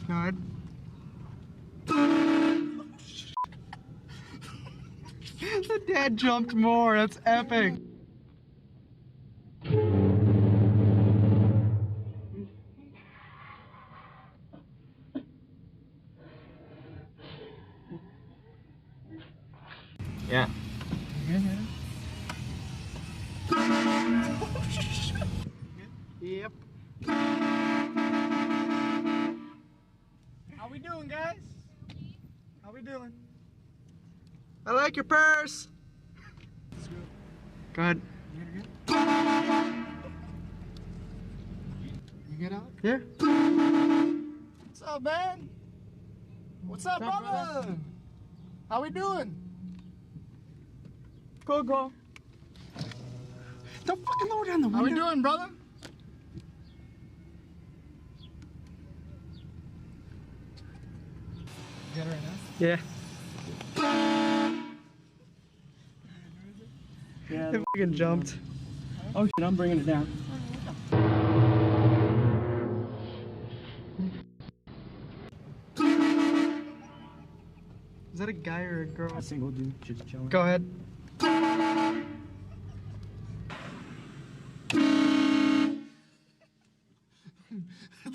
Good. The dad jumped more. That's epic. Yeah. Yep. How we doing, guys? How we doing? I like your purse. Go ahead. You get out? Yeah. What's up, man? What's up, brother? How we doing? Go, go. Don't fucking lower down the window. How we doing, brother? You got it right now? Yeah. Yeah. It fucking jumped. Oh shit, I'm bringing it down. Is that a guy or a girl? A single dude just chilling. Go ahead.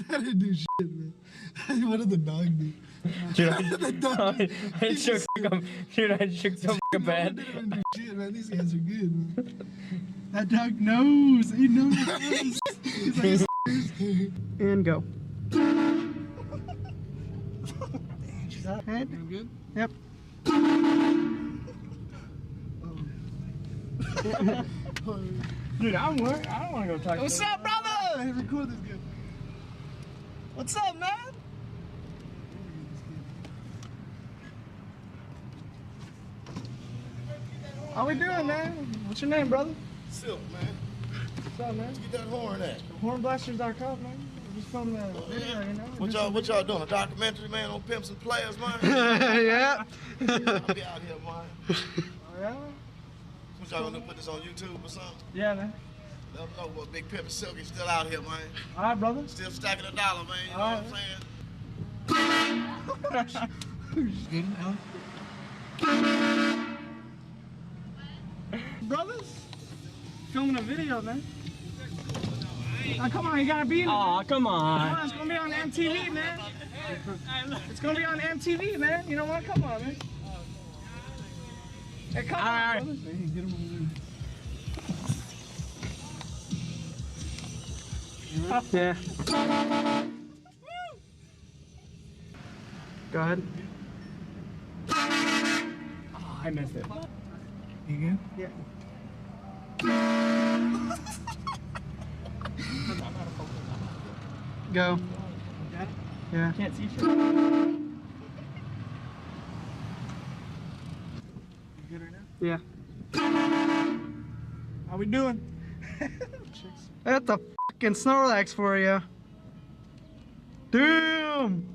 That didn't do shit, man. What did the dog do? Dude, I shook so fucking bad. That didn't do shit, man. These guys are good, man. That dog knows. He knows. He's like, and go. Head. You good? Yep. Dude, I don't want to go talk to What's up, brother? Hey, record this guy. What's up, man? How we doing, man? What's your name, brother? Silk, man. What's up, man? Get that horn at. Hornblasters.com, man. We're just filming a video, you know? What y'all doing? A documentary, man, on pimps and players, man? Yeah. I'll be out here, man. Oh, yeah? What y'all gonna put this on YouTube or something? Yeah, man. Let them know what Big Pimp and Silk is still out here, man. All right, brother. Still stacking a dollar, man. You know All what right. I'm saying? Brothers? Filming a video, man. Oh, come on, you gotta be in it. Aw, come on. Come on, it's gonna be on MTV, man. It's gonna be on MTV, man. You know what? Come on, man. Hey, come on, brothers. Hey, get him on. Yeah. Go ahead. Oh, I missed it. You good? Yeah. Go. Got it? Yeah. Can't see shit. You good right now? Yeah. How we doing? That's the fucking Snorlax for you. Damn!